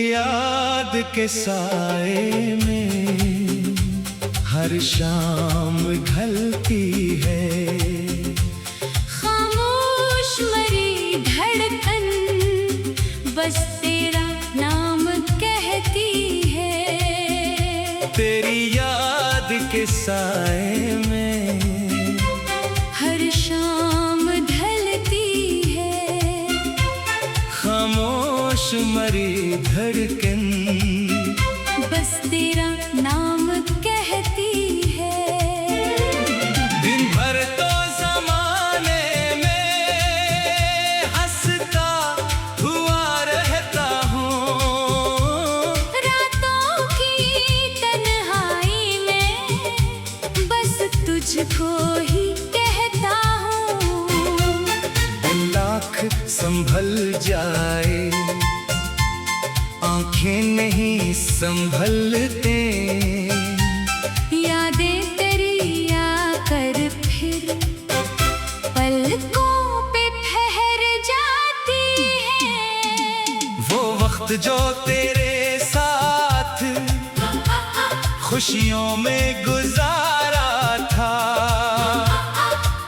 याद के साए में हर शाम ढलती है। खामोश मरी धड़कन बस तेरा नाम कहती है। तेरी याद के साए में हर शाम ढलती है। खामोश मरी धड़कन बस तेरा नाम कहती है। दिन भर तो ज़माने में हंसता हुआ रहता हूँ। रातों की तन्हाई में बस तुझको ही कहता हूँ। लाख संभल जाए आंखें नहीं संभलते। यादें तेरी आकर फिर पलकों पे ठहर जाती है। वो वक्त जो तेरे साथ खुशियों में गुजारा था,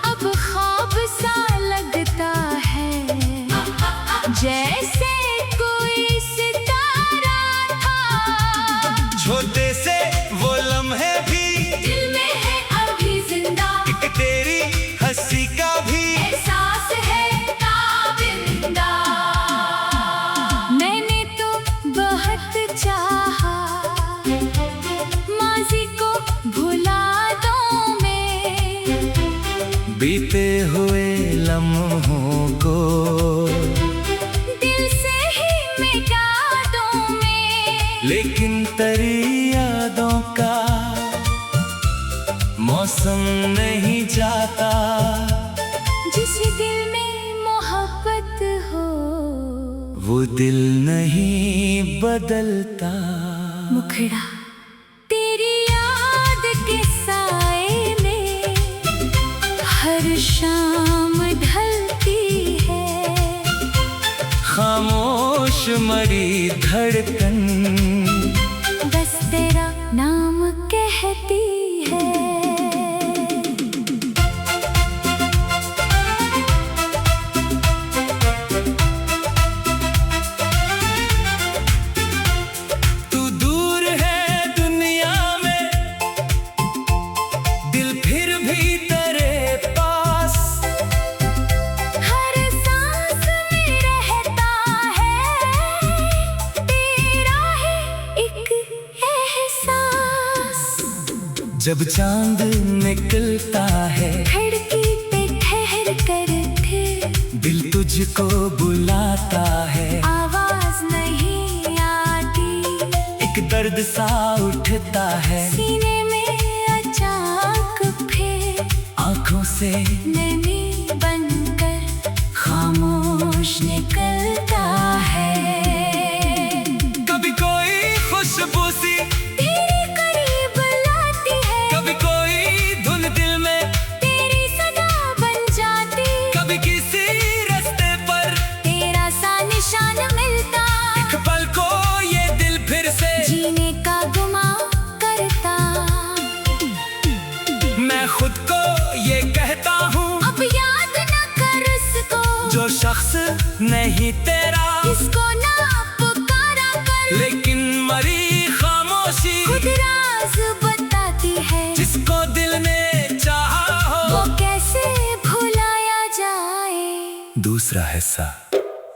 अब ख्वाब सा लगता है जैसे कोई सितारा था। छोटे से वो लम्हे भी दिल में है अभी जिंदा, एक तेरी हंसी का भी एहसास है ताबिंदा। मैंने तो बहुत चाहा माज़ी को भुला दूं मैं, बीते हुए लम्हों को दिल से ही मिटा दूं मैं। लेकिन तेरी यादों का मौसम नहीं जाता। जिस दिल में मोहब्बत हो वो दिल नहीं बदलता। मुखड़ा तेरी याद के साए में हर शाम ढलती है। खामोश मरी धड़कन बस तेरा नाम कहती है। तू दूर है दुनिया में, दिल फिर भी तेरे पास। हर सांस में रहता है तेरा ही एक एहसास। जब चांद निकलता है खिड़की पे ठहर कर फिर दिल तुझको बुलाता है। आवाज नहीं आती, एक दर्द सा उठता है सीने में अचानक फिर आंखों से नमी बनकर खामोश निकलता है। कभी कोई खुशबू सी तेरे करीब लाती है, कभी कोई धुन दिल में तेरी सदा बन जाती। कभी किसी रास्ते पर तेरा सा निशान मिलता, एक पल को ये दिल फिर से जीने का गुमा करता। मैं खुद को ये कहता हूँ अब याद न कर उसको जो शख्स नहीं तेरा, इसको ना पुकारा कर। लेकिन मरी खामोशी खुद राज बताती है, जिसको दिल ने चाहा वो हो। कैसे भुलाया जाए। दूसरा हिस्सा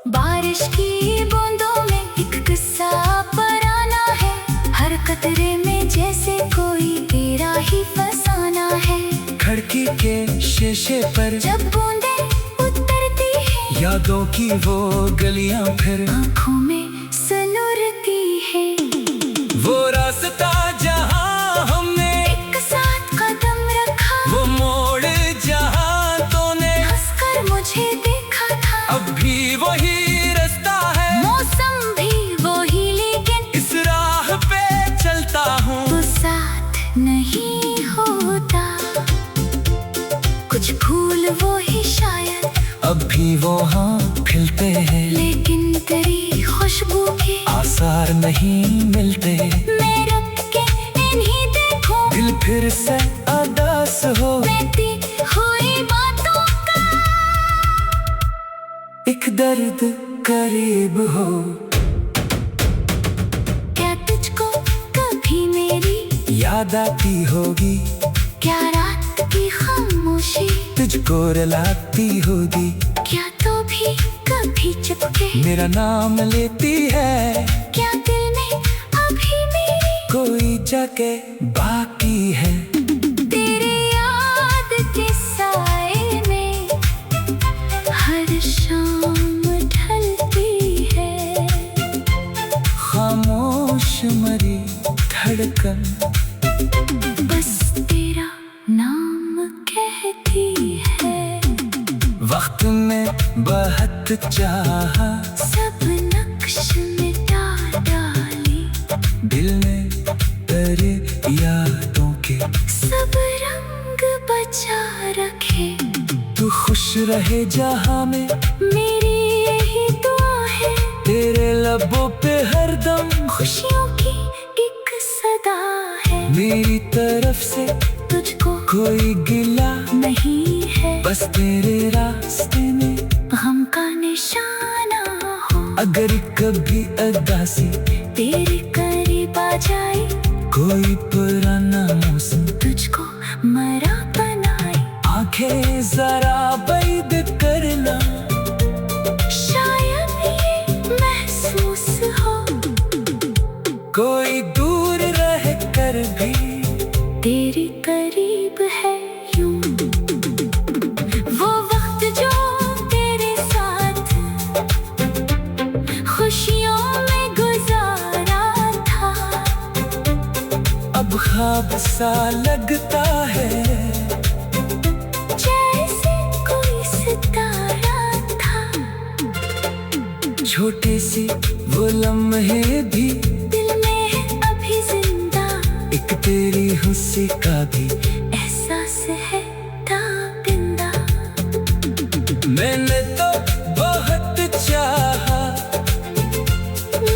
बारिश की बूंदों में एक किस्सा पराना है। हर कतरे में जैसे कोई तेरा ही फसाना है। खिड़की के शीशे पर जब बूंदें उतरती है, यादों की वो गलियां फिर आँखों में सनुरती है। वो रास्ता जहां हमने एक साथ कदम रखा, वो मोड़ जहां तूने हंसकर मुझे देखा था। अब भी वही रास्ता है, मौसम भी वही, लेकिन इस राह पे चलता हूँ तो साथ नहीं होता। कुछ फूल वो ही शायद अब भी वो हाँ खिलते हैं। लेकिन तेरी खुश मिसार नहीं मिलते। मैं रब के इन्हीं देखो, दिल फिर से अदास हो, बहती हुई बातों का एक दर्द करीब हो। क्या तुझको कभी मेरी याद आती होगी, क्या रात की खामोशी तुझको रुलाती होगी। क्या तो भी कभी चुपके मेरा नाम लेती है, क्या दिल में अभी मेरी कोई जगह बाकी है। तेरी याद के साए में हर शाम ढलती है। खामोश मरी धड़कन बस तेरा नाम कहती है। वक्त में बहुत चाहा, सब नक्श मिटा डाली, दिल में तेरे यादों के सब रंग बचा रखे। तू खुश रहे जहां में, मेरी यही दुआ है। तेरे लबों पे हरदम खुशियों की एक सदा है। मेरी तरफ से तुझको कोई गिला नहीं है, बस तेरे रास्ते में गम का निशाना हो। अगर कभी अदासी तेरे करीब आ जाए, कोई पुराना मौसम तुझको मरा बनाए। आंखें जरा बैद करना, शायद ये महसूस हो कोई दूर रह कर भी तेरे करीब है यूं। वो वक्त जो तेरे साथ खुशियों में गुजारा था, अब ख्वाब सा लगता है। जैसे कोई सितारा था। छोटे से वो लम्हे भी दिल में है अभी जिंदा, एक तेरी खुशी का भी एहसास है ताबिंदा। मैंने तो बहुत चाहा,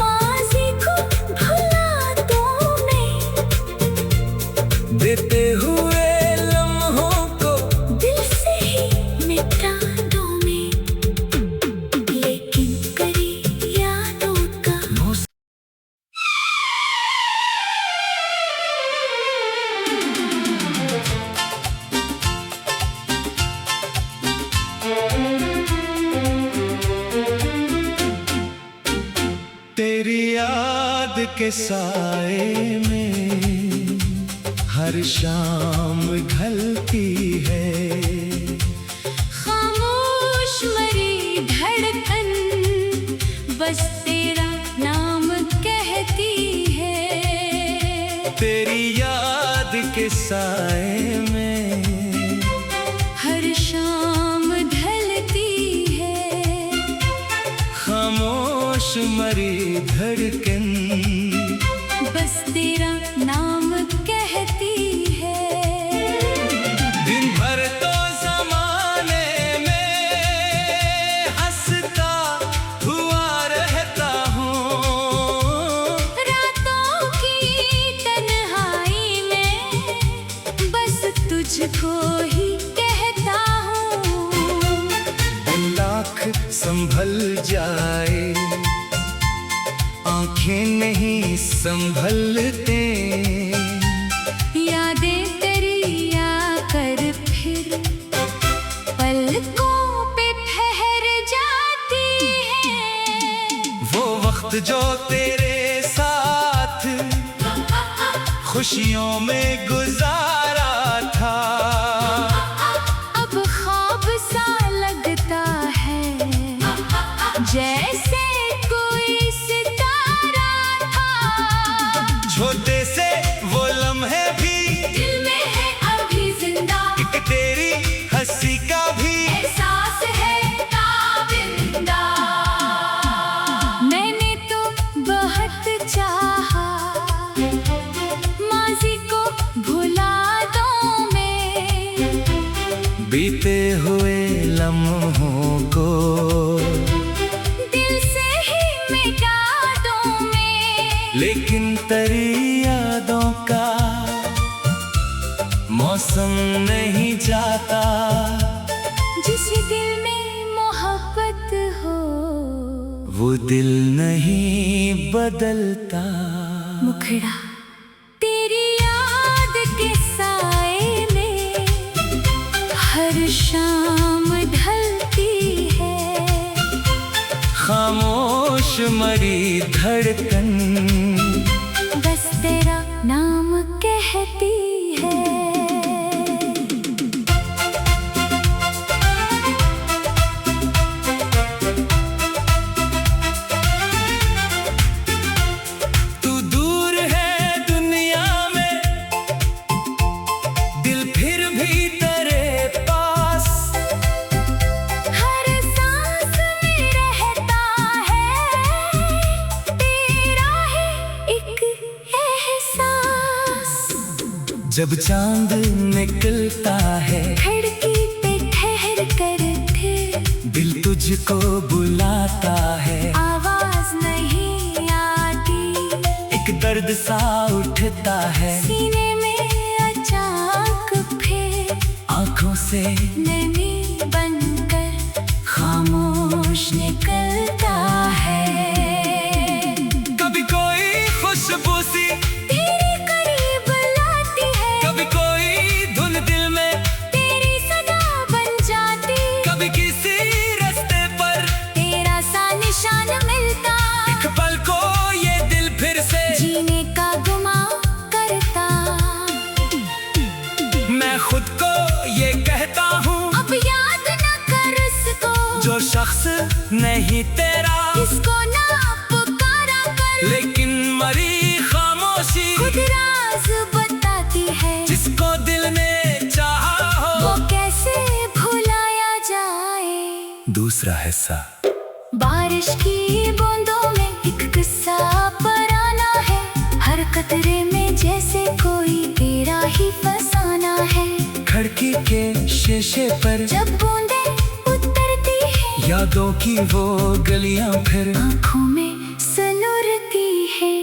माज़ी को भुला दूं मैं, देते हुए लम्हों को दिल से ही मिटा दूं मैं, लेकिन करी यादों का तेरी याद के साए में हर शाम ढलती है। खामोश मरी धड़कन बस तेरा नाम कहती है। तेरी याद के साए में हर शाम ढलती है। खामोश मरी धड़कन बस तेरा नाम कहती है। दिन भर तो जमाने में हंसता हुआ रहता हूँ, रातों की तन्हाई में बस तुझको ही कहता हूँ। लाख संभल जाए, आंखें नहीं संभलते। यादें तेरी आकर फिर पलकों पे ठहर जाती है। वो वक्त जो तेरे साथ खुशियों में गुजारा था, अब ख्वाब सा लगता है जैसे कोई सितारा था। छोटे से वो लम्हे भी दिल में है अभी जिंदा, एक तेरी हंसी का भी एहसास है ताबिंदा। मैंने तो बहुत चाहा, माज़ी को भुला दूं मैं, बीते हुए लम्हों को दिल से ही मिटा दूं मैं, लेकिन तेरी यादों का मौसम नहीं जाता। जिस दिल में मोहब्बत हो वो दिल नहीं बदलता। मुखड़ा तेरी याद के साए में हर शाम ढलती है। खामोश मरी धड़कन बस तेरा नाम कहती है। तू दूर है दुनिया में, दिल फिर भी तेरे पास। हर सांस में रहता है तेरा ही एक एहसास। जब चांद निकलता है खिड़की पे ठहर कर फिर दिल तुझको बुलाता है। आवाज नहीं आती, एक दर्द सा उठता है सीने में अचानक फिर आंखों से नमी बनकर खामोश निकलता है। कभी कोई खुशबू सी तेरे करीब लाती है, कभी कोई धुन दिल में, तेरी सदा बन जाती। कभी किसी रास्ते पर तेरा सा निशान मिलता, एक पल को ये दिल फिर से जीने का गुमा करता। मैं खुद को ये कहता हूँ अब याद न कर उसको जो शख्स नहीं तेरा, इसको ना पुकारा कर। लेकिन मरी खामोशी खुद राज बताती है, जिसको दिल ने चाहा वो हो। कैसे भुलाया जाए। दूसरा हिस्सा। बारिश की बूंदों में एक किस्सा पुराना है, हर कतरे में जैसे कोई तेरा ही फसाना है। खिड़की के शीशे पर जब बूंदे उतरती है, यादों की वो गलियां फिर आँखों में सुनुरती है।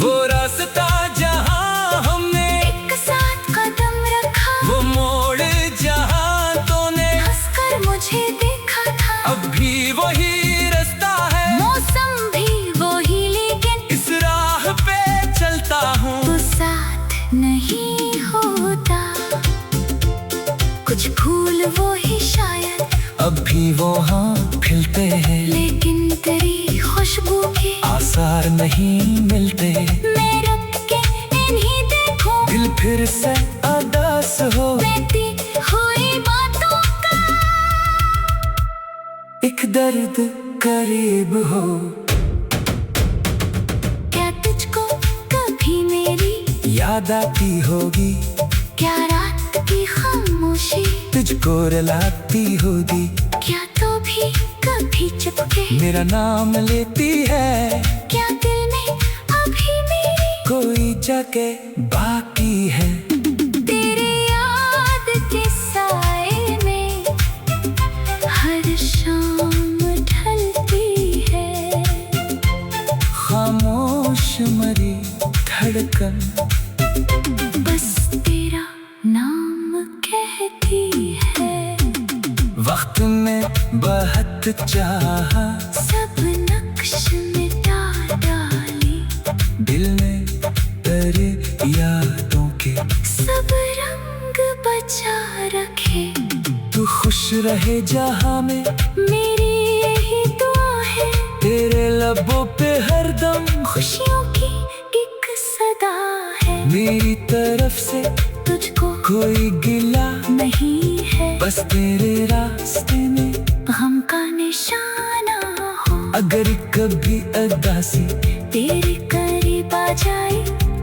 वो रास्ता जहां हमने एक साथ कदम रखा, वो मोड़ जहां तूने हंसकर मुझे देखा था। अब भी वही रास्ता है, मौसम भी वही, लेकिन इस राह पे चलता हूँ। तो साथ नहीं होता। कुछ फूल वो ही शायद, अब भी वो हाँ खिलते हैं, लेकिन तेरी खुशबू के आसार नहीं मिलते। मैं रख के इन्हीं देखूं, दिल फिर से अदास हो, बहती हुई बातों का एक दर्द करीब हो। क्या तुझको कभी मेरी याद आती होगी, क्या रात की खामोशी तुझको रुलाती होगी। क्या तो भी कभी चुपके मेरा नाम लेती है, क्या दिल में अभी मेरी कोई जगह बाकी है। तेरी याद के साए में हर शाम ढलती है। खामोश मरी धड़कन बस तेरा नाम कहती है। वक्त में बहत चाहा, सब नक्श मिटा डाली, दिल ने तेरे यादों के सब रंग बचा रखे। तू खुश रहे जहां में, मेरी यही दुआ है, तेरे लबों पे हरदम खुशियों की एक सदा है। मेरी तरफ से तुझको कोई गिला नहीं है, बस तेरे रास्ते में गम का निशाना हो। अगर कभी उदासी तेरे करीब आ जाए,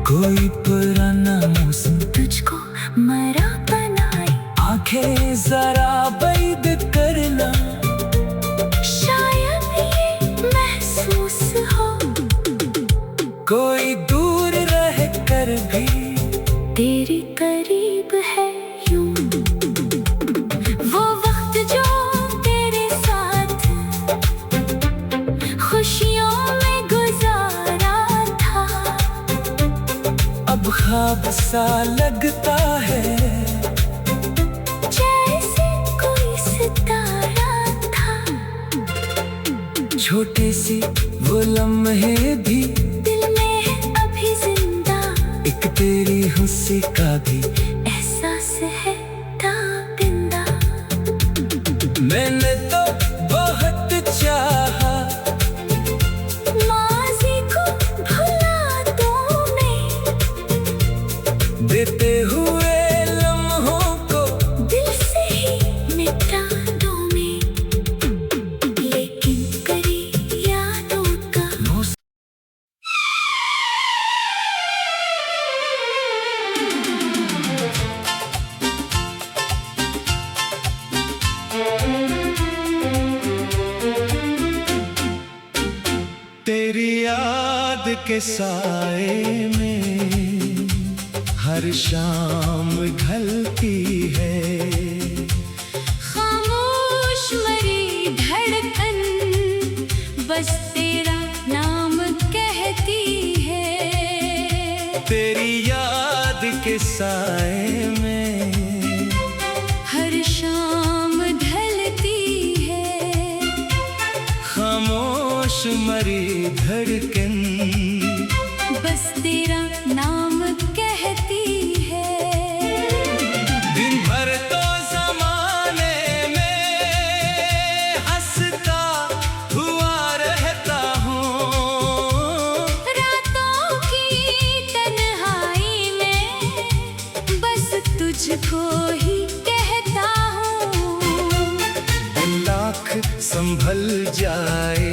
कोई पुराना मौसम तुझको मरा बनाए। आंखें जरा बैद करना, शायद ये महसूस हो, कोई दूर रह कर भी तेरे करीब है यूं। वो वक्त जो तेरे साथ खुशियों में गुजारा था, ख्वाब सा लगता है, जैसे कोई सितारा था। छोटे से वो लम्हे भी दिल में है अभी जिंदा, एक तेरी खुशी का भी एहसास है ताबिंदा। मैंने तो बहुत चाहा, माज़ी को भुला दूं मैं, देते हुए लम्हों को दिल से ही मिटा दूं मैं। लेकिन करे यादों का तेरी याद के साए में हर शाम ढलती है। खामोश मरी धड़कन बस तेरा नाम कहती है। तेरी याद के साए में हर शाम ढलती है। खामोश मरी धड़कन बस तेरा नाम कहती है। दिन भर तो ज़माने में हंसता हुआ रहता हूँ, रातों की तन्हाई में बस तुझको ही कहता हूँ। लाख संभल जाए,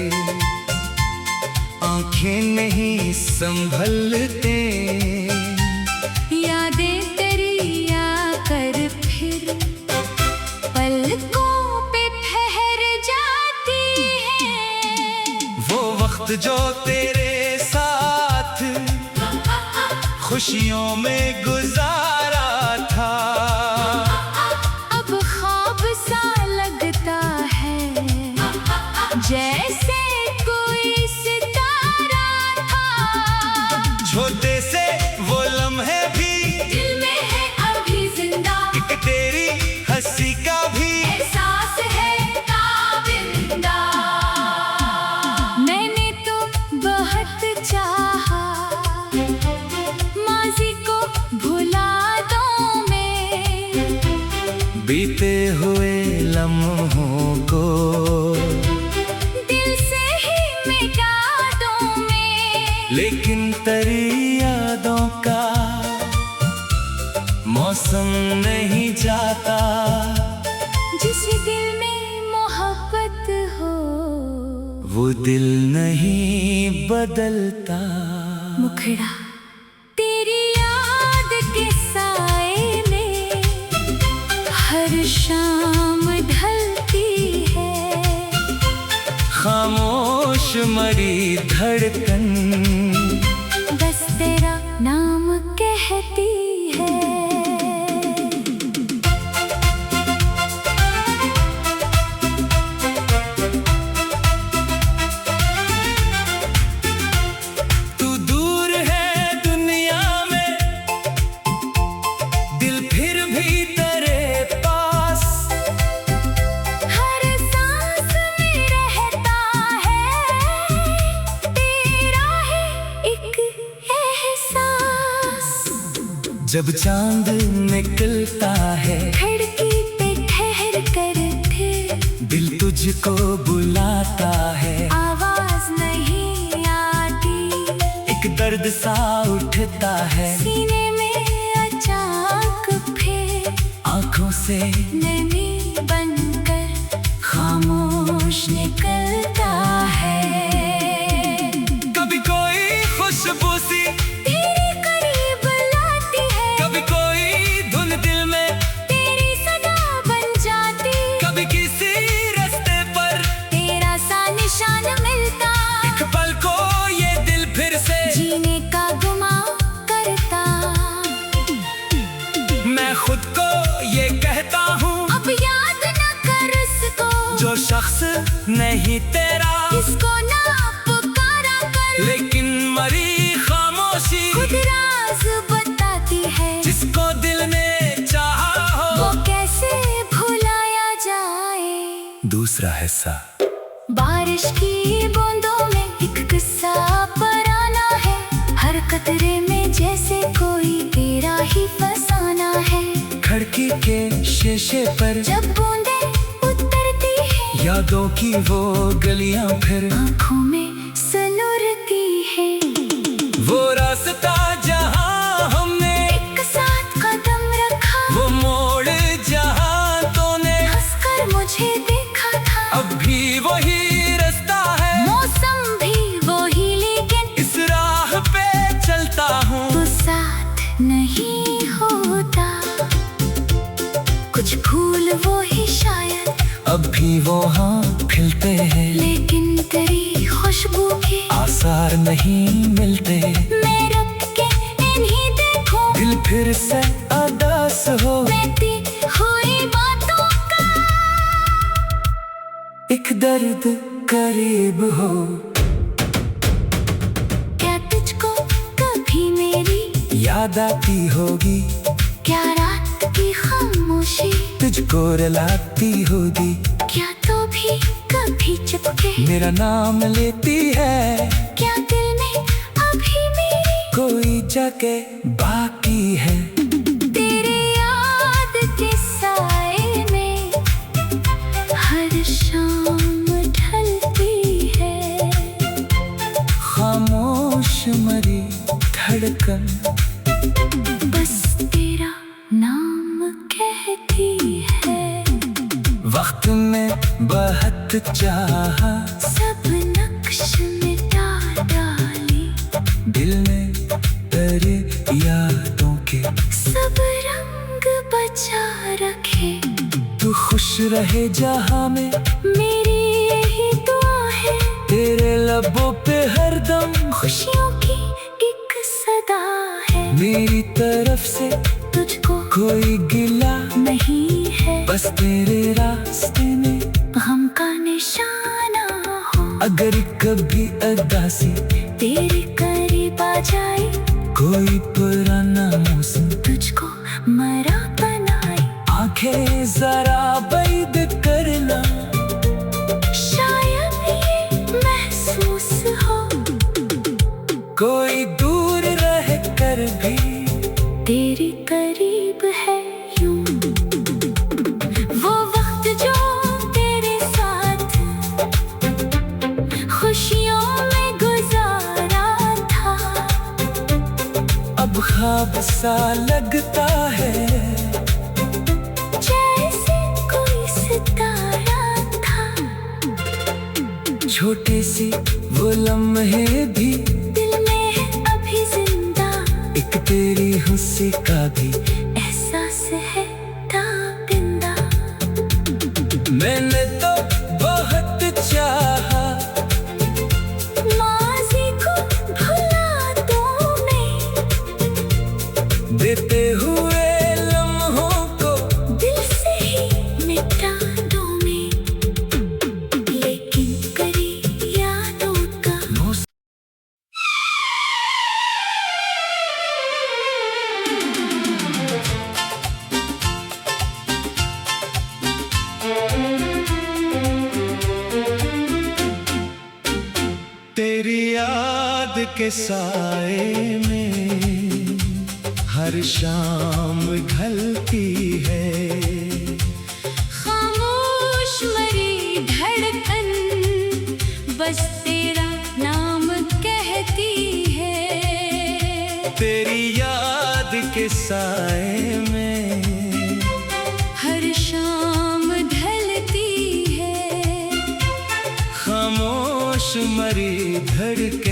आंखें नहीं संभलते, यादें तेरी आकर फिर पलकों पे ठहर जाती है। वो वक्त जो तेरे साथ खुशियों में गुजारा था, अब ख्वाब सा लगता है, जैसे कोई सितारा था। छोटे से वो लम्हे भी दिल में है अभी जिंदा, एक तेरी हंसी का भी एहसास है ताबिंदा। मैंने तो बहुत चाहा, माज़ी को भुला दूं मैं, बीते हुए लम्हों को दिल से ही मिटा दूं मैं। लेकिन तेरी यादों का मौसम नहीं जाता। जिस दिल में मोहब्बत हो वो दिल नहीं बदलता। मुखड़ा तेरी याद के साए में हर शाम ढलती है। खामोश मरी धड़कन बस तेरा नाम कहती है। तू दूर है दुनिया में, दिल फिर भी तेरे पास। हर सांस में रहता है तेरा ही एक एहसास। जब चांद निकलता है, खिड़की पे ठहर कर फिर दिल तुझको बुलाता है। आवाज नहीं आती, एक दर्द सा उठता है, सीने में अचानक फिर आंखों से नमी बनकर खामोश निकलता है। कभी कोई खुशबू सी तेरे करीब लाती है, कभी कोई धुन दिल में तेरी सदा बन जाती। कभी किसी रास्ते पर तेरा सा निशान मिलता, एक पल को ये दिल फिर से जीने का गुमा करता। मैं खुद को ये कहता हूँ, अब याद न कर उसको जो शख्स नहीं तेरा, इसको ना पुकारा कर। लेकिन मरी खामोशी खुद राज बता दूसरा हिस्सा। बारिश की बूंदों में एक किस्सा पराना है, हर कतरे में जैसे कोई तेरा ही फसाना है। खिड़की के शीशे पर जब बूंदें उतरती है, यादों की वो गलियां फिर आँखों में सुलुरती है। वो रास्ता जहां हमने एक साथ कदम रखा, वो मोड़ जहां तूने हंसकर मुझे देखा था। अब भी वही रास्ता है, मौसम भी वही, लेकिन इस राह पे चलता हूँ तो साथ नहीं होता। कुछ फूल वो ही शायद अब भी वो हाँ खिलते हैं, लेकिन तेरी खुशबू के आसार नहीं मिलते। मैं रख के इन्हीं देखूं, दिल फिर से अदास हो, बहती हुई बातों का एक दर्द करीब हो। क्या तुझको कभी मेरी याद आती होगी, क्या रात की खामोशी तुझको रुलाती होगी, क्या तो भी कभी चुपके मेरा नाम लेती है। क्या दिल में अभी मेरी कोई जगह बाकी है। तेरी याद के साए में हर शाम ढलती है। खामोश मरी धड़कन बस तेरा नाम कहती है। वक्त में बहत चाहा, सब नक्श मिटा डाली, दिल ने तेरे यादों के सब रंग बचा रखे। तू खुश रहे जहां में, मेरी यही दुआ है। तेरे लबों पे हरदम खुशियों की एक सदा है। मेरी तरफ से तुझको कोई गिला नहीं है, बस तेरे रास्ते में गम का निशाना हो। अगर कभी अदासी तेरे करीब आ जाए, कोई पुराना मौसम तुझको मरा बनाए। आंखें जरा बैद करना, शायद ये महसूस हो, कोई दूर रह कर भी तेरे करीब है यूं। वो वक्त जो तेरे साथ खुशियों में गुजारा था, अब ख्वाब सा लगता है, जैसे कोई सितारा था। छोटे सी वो लम्हे भी दिल में है अभी जिंदा, एक तेरी खुशी का भी एहसास है ताबिंदा। मैंने तो बहुत चाहा, माज़ी को भुला दूं मैं, देते हुए लम्हों को दिल से ही मिटा दूं मैं, लेकिन करी यादों का तेरी याद के साए में हर शाम ढलती है। खामोश मरी धड़कन बस तेरा नाम कहती है। तेरी याद के साए में हर शाम ढलती है। खामोश मरी धड़कन